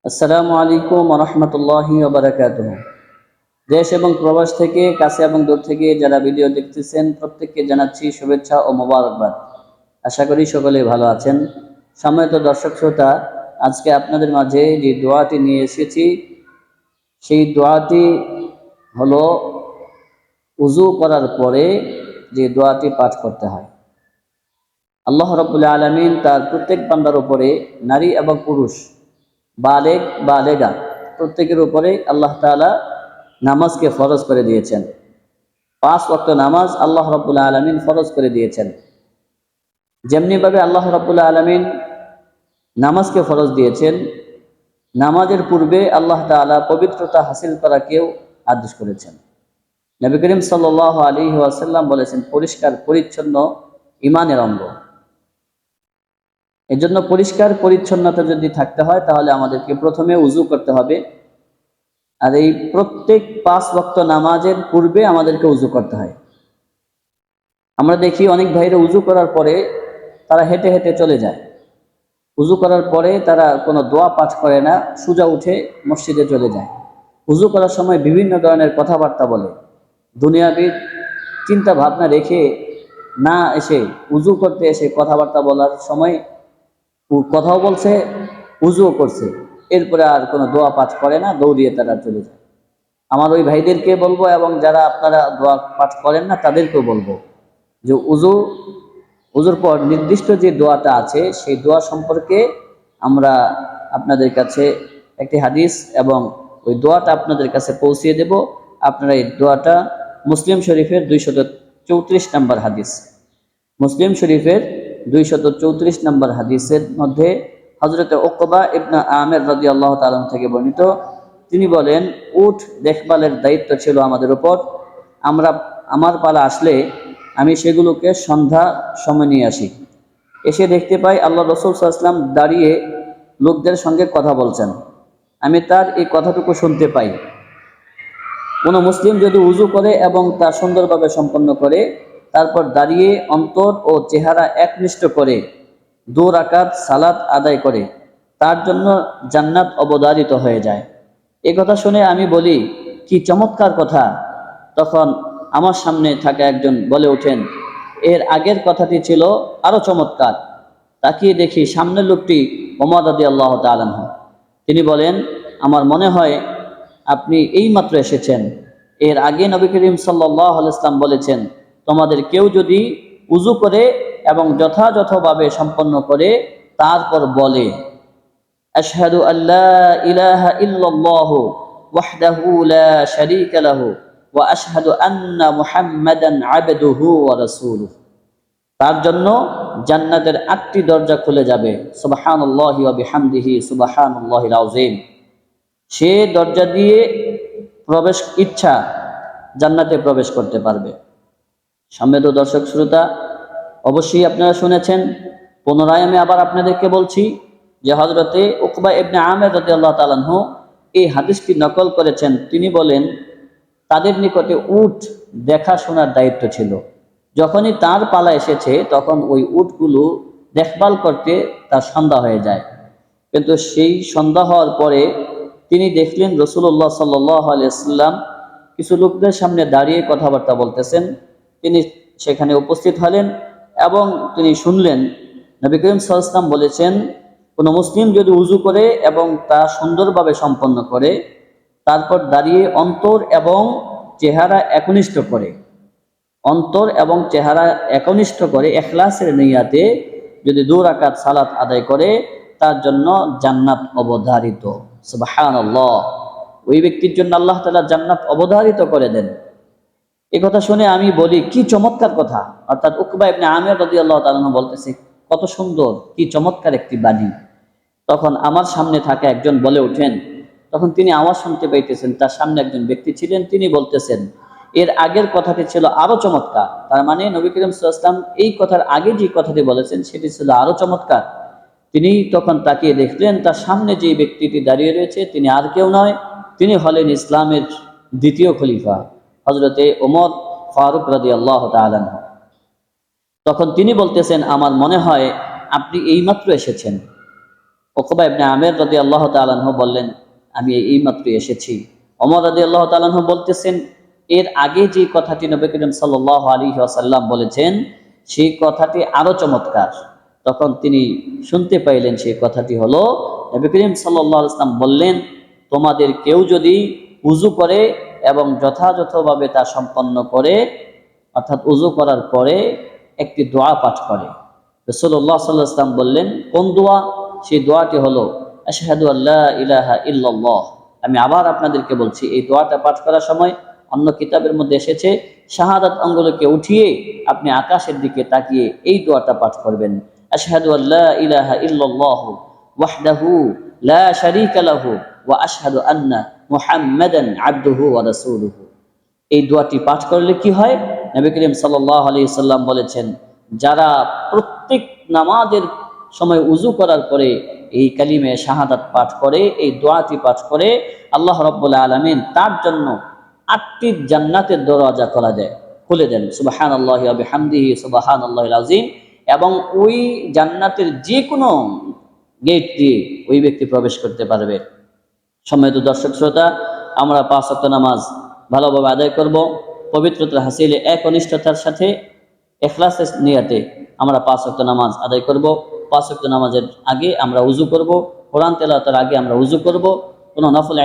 আসসালামু আলাইকুম ওয়া রাহমাতুল্লাহি ওয়া বারাকাতুহু। দেশ এবং প্রবাস থেকে কাছে এবং দূর থেকে যারা ভিডিও দেখতেছেন প্রত্যেককে জানাচ্ছি শুভেচ্ছা ও মোবারকবাদ। আশা করি সকলে ভালো আছেন। সম্মানিত দর্শক শ্রোতা, আজকে আপনাদের মাঝে যে দোয়াটি নিয়ে এসেছি সেই দোয়াটি হলো উযু করার পরে যে দোয়াটি পাঠ করতে হয়। আল্লাহ রাব্বুল আলামিন তার প্রত্যেক বান্দার উপরে, নারী এবং পুরুষ, বালেগ বালেগা প্রত্যেকের উপরে আল্লাহ তাআলা নামাজকে ফরজ করে দিয়েছেন। 5 ওয়াক্ত নামাজ আল্লাহ রাব্বুল আলামিন ফরজ করে দিয়েছেন। যেমনিভাবে আল্লাহ রাব্বুল আলামিন নামাজকে ফরজ দিয়েছেন, নামাজের পূর্বে আল্লাহ তাআলা পবিত্রতা হাসিল করাকেও আদেশ করেছেন। নবী করিম সাল্লাল্লাহু আলাইহি ওয়াসাল্লাম বলেছেন, পরিষ্কার পরিচ্ছন্ন ঈমানের অঙ্গ। এজন্য পরিষ্কার পরিচ্ছন্নতা যদি থাকতে হয় তাহলে আমাদেরকে প্রথমে উযু করতে হবে। আর এই প্রত্যেক 5 ওয়াক্ত নামাজের পূর্বে আমাদেরকে উযু করতে হয়। আমরা দেখি অনেক ভাইরা উযু করার পরে তারা হেঁটে হেঁটে চলে যায়। উযু করার পরে তারা কোনো দোয়া পাঠ করে না, সোজা উঠে মসজিদে চলে যায়। উযু করার সময় বিভিন্ন ধরনের কথাবার্তা বলে। দুনিয়াবী চিন্তা ভাবনা রেখে না এসে উযু করতে এসে কথাবার্তা বলার সময় কথাও বলছে, উযুও করছে, এরপরে আর কোনো দোয়া পাঠ করে না, দৌড়িয়ে তারা চলে যায়। আমার ওই ভাইদেরকে বলবো এবং যারা আপনারা দোয়া পাঠ করেন না তাদেরকেও বলবো যে উযুর পর নির্দিষ্ট যে দোয়াটা আছে সেই দোয়া সম্পর্কে আমরা আপনাদের কাছে একটি হাদিস এবং ওই দোয়াটা আপনাদের কাছে পৌঁছিয়ে দেব। আপনারা এই দোয়াটা মুসলিম শরীফের 234 নম্বর হাদিস, মুসলিম শরীফের 234 নম্বর হাদিসের মধ্যে হযরতে উকবা ইবনে আমির রাদিয়াল্লাহু তাআলা থেকে বর্ণিত। তিনি বলেন, উট দেখভালের দায়িত্ব ছিল আমাদের উপর। আমার পালা আসলে আমি সেগুলোকে সন্ধ্যা সময় নিয়ে আসি। এসে দেখতে পাই আল্লাহ রাসূল সাল্লাল্লাহু আলাইহি ওয়াসাল্লাম দাঁড়িয়ে লোকদের সঙ্গে কথা বলছেন। আমি তার এই কথাটুকু শুনতে পাই। কোনো মুসলিম যদি উযু করে এবং তা সুন্দরভাবে সম্পন্ন করে, তারপর দাঁড়িয়ে অন্তর ও চেহারা একনিষ্ঠ করে 2 রাকাত সালাত আদায় করে, তার জন্য জান্নাত অবধারিত হয়ে যায়। এই কথা শুনে আমি বলি, কি চমৎকার কথা। তখন আমার সামনে থাকা একজন বলে ওঠেন, এর আগের কথাটি ছিল আরো চমৎকার। তাকিয়ে দেখি সামনের লোকটি ওমর রাদিয়াল্লাহু তাআলা আনহু। তিনি বলেন, আমার মনে হয় আপনি এইমাত্র এসেছেন। এর আগে নবী করিম সাল্লাল্লাহু আলাইহি ওয়াসাল্লাম বলেছেন, তোমাদের কেউ যদি উযু করে এবং যথাযথভাবে সম্পন্ন করে তারপর বলে, আশহাদু আল্লা ইলাহা ইল্লাল্লাহু ওয়াহদাহু লা শারীকা লাহু ওয়া আশহাদু আন্না মুহাম্মাদান আবদুহু ওয়া রাসূলুহু, তার জন্য জান্নাতের 8টি দরজা খুলে যাবে। সুবহানাল্লাহি ওয়া বিহামদিহি সুবহানাল্লাহিল আযীম। সে দরজা দিয়ে প্রবেশ ইচ্ছা জান্নাতে প্রবেশ করতে পারবে। সম্মানিত দর্শক শ্রোতা, অবশ্যই আপনারা শুনেছেন, পুনরায় আমি আবার আপনাদেরকে বলছি যে হযরতে উকবা ইবনে আমির রাদিয়াল্লাহু তাআলা আনহু এই হাদিসটি নকল করেছেন। তিনি বলেন, তাদের নিকটে উট দেখাশোনার দায়িত্ব ছিল। যখনই তার পালা এসেছে তখন ওই উটগুলো দেখভাল করতে তার সন্ধ্যা হয়ে যায়। কিন্তু সেই সন্ধ্যা হওয়ার পরে তিনি দেখলেন রাসূলুল্লাহ সাল্লাল্লাহু আলাইহি ওয়াসাল্লাম কিছু লোকদের সামনে দাঁড়িয়ে কথাবার্তা বলতেছেন। তিনি সেখানে উপস্থিত হলেন এবং তিনি শুনলেন নবী করিম সাল্লাল্লাহু আলাইহি ওয়াসাল্লাম বলেছেন, কোনো মুসলিম যদি উযু করে এবং তা সুন্দরভাবে সম্পন্ন করে তারপর দাঁড়িয়ে অন্তর এবং চেহারা একনিষ্ঠ করে, অন্তর এবং চেহারা একনিষ্ঠ করে ইখলাসের নিয়াতে যদি 2 রাকাত সালাত আদায় করে, তার জন্য জান্নাত অবধারিত। সুবহানাল্লাহ। ওই ব্যক্তির জন্য আল্লাহ তাআলা জান্নাত অবধারিত করে দেন। এই কথা শুনে আমি বলি, কি চমৎকার কথা। অর্থাৎ উকবা ইবনে আমির রাদিয়াল্লাহু তাআলা বলতেছে, কত সুন্দর, কি চমৎকার একটি বাণী। তখন আমার সামনে থাকা একজন বলে ওঠেন, তখন তিনি আওয়াজ শুনতে পাইতেছেন, তার সামনে একজন ব্যক্তি ছিলেন, তিনি বলতেছেন, এর আগের কথাটি ছিল আরো চমৎকার। তার মানে নবী করিম সাল্লাল্লাহু আলাইহি ওয়াসাল্লাম এই কথার আগে যে কথাটি বলেছেন সেটি ছিল আরো চমৎকার। তিনি তখন তাকিয়ে দেখলেন তার সামনে যে ব্যক্তিটি দাঁড়িয়ে রয়েছে তিনি আর কেউ নয়, তিনি হলেন ইসলামের দ্বিতীয় খলিফা হযরতে ওমর ফারুক রাদিয়াল্লাহু তাআলা আনহু। তখন তিনি বলতেছেন, আমার মনে হয় আপনি এইমাত্র এসেছেন। উকবা ইবনে আমির রাদিয়াল্লাহু তাআলা আনহু বললেন, আমি এইমাত্র এসেছি। ওমর রাদিয়াল্লাহু তাআলা আনহু বলতেছেন, এর আগে যে কথাটি নবী করিম সাল্লাল্লাহু আলাইহি ওয়াসাল্লাম বলেছেন সেই কথাটি আরো চমৎকার। তখন তিনি শুনতে পাইলেন সেই কথাটি হলো, নবী করিম সাল্লাল্লাহু আলাইহি ওয়াসাল্লাম বললেন, তোমাদের কেউ যদি উযু করে এবং যথাযথভাবে তা সম্পন্ন করে, অর্থাৎ উযু করার পরে একটি দোয়া পাঠ করে। রাসূলুল্লাহ সাল্লাল্লাহু আলাইহি ওয়াসাল্লাম বললেন, কোন দোয়া? সেই দোয়াটি হলো আশহাদু আল্লা ইলাহা ইল্লাল্লাহ। আমি আবার আপনাদেরকে বলছি, এই দোয়াটা পাঠ করার সময় অন্য কিতাবের মধ্যে এসেছে শাহাদাত আঙ্গুলকে উঠিয়ে আপনি আকাশের দিকে তাকিয়ে এই দোয়াটা পাঠ করবেন, আশহাদু আল্লা ইলাহা ইল্লাল্লাহ ওয়াহদাহু লা শারীকা লাহু ওয়া আশহাদু আন্না মুহাম্মাদান আবদুহু ওয়া রাসূলুহু। এই দোয়াটি পাঠ করলে কি হয়? নবী করিম সাল্লাল্লাহু আলাইহি সাল্লাম বলেছেন, যারা প্রত্যেক নামাজের সময় উযু করার পরে এই কালিমে শাহাদাত পাঠ করে, এই দোয়াটি পাঠ করে, আল্লাহ রাব্বুল আলামিন তার জন্য 8টি জান্নাতের দরজা খুলে দেন। সুবহানাল্লাহি ওয়া বিহামদিহি সুবহানাল্লাহিল আযীম। এবং ওই জান্নাতের যে কোনো গেট দিয়ে ওই ব্যক্তি প্রবেশ করতে পারবে। সম্মানিত দর্শক শ্রোতা, আমরা 5 ওয়াক্ত নামাজ ভালোভাবে আদায় করব, পবিত্রতা হাসিলে একনিষ্ঠতার সাথে ইখলাসের নিয়তে আমরা 5 ওয়াক্ত নামাজ আদায় করব। 5 ওয়াক্ত নামাজের আগে আমরা উযু করব, কোরআন তেলাওয়াতের আগে আমরা উযু করব, কোনো নফল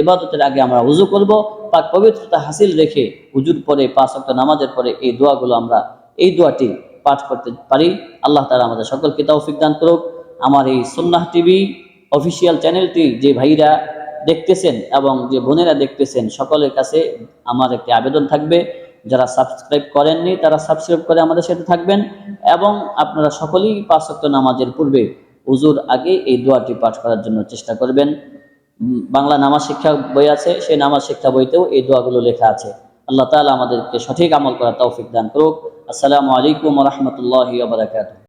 ইবাদতের আগে আমরা উযু করব। পাক পবিত্রতা হাসিল রেখে উযুর পরে 5 ওয়াক্ত নামাজের পরে এই দোয়াগুলো আমরা এই দোয়াটি পাঠ করতে পারি। আল্লাহ তাআলা আমাদের সকলকে তৌফিক দান করুক। আমার এই সুন্নাহ টিভি অফিসিয়াল চ্যানেলটি যে ভাইরা দেখতেছেন এবং যে বোনেরা দেখতেছেন, সকলের কাছে আমার একটি আবেদন থাকবে, যারা সাবস্ক্রাইব করেননি তারা সাবস্ক্রাইব করে আমাদের সাথে থাকবেন। এবং আপনারা সকলেই 5 ওয়াক্ত নামাজের পূর্বে উযুর আগে এই দোয়াটি পাঠ করার জন্য চেষ্টা করবেন। বাংলা নামাজ শিক্ষা বই আছে, সেই নামাজ শিক্ষা বইতেও এই দোয়াগুলো লেখা আছে। আল্লাহ তাআলা আমাদেরকে সঠিক আমল করার তৌফিক দান করুক। আসসালামু আলাইকুম ওয়া রাহমাতুল্লাহি ওয়া বারাকাতুহু।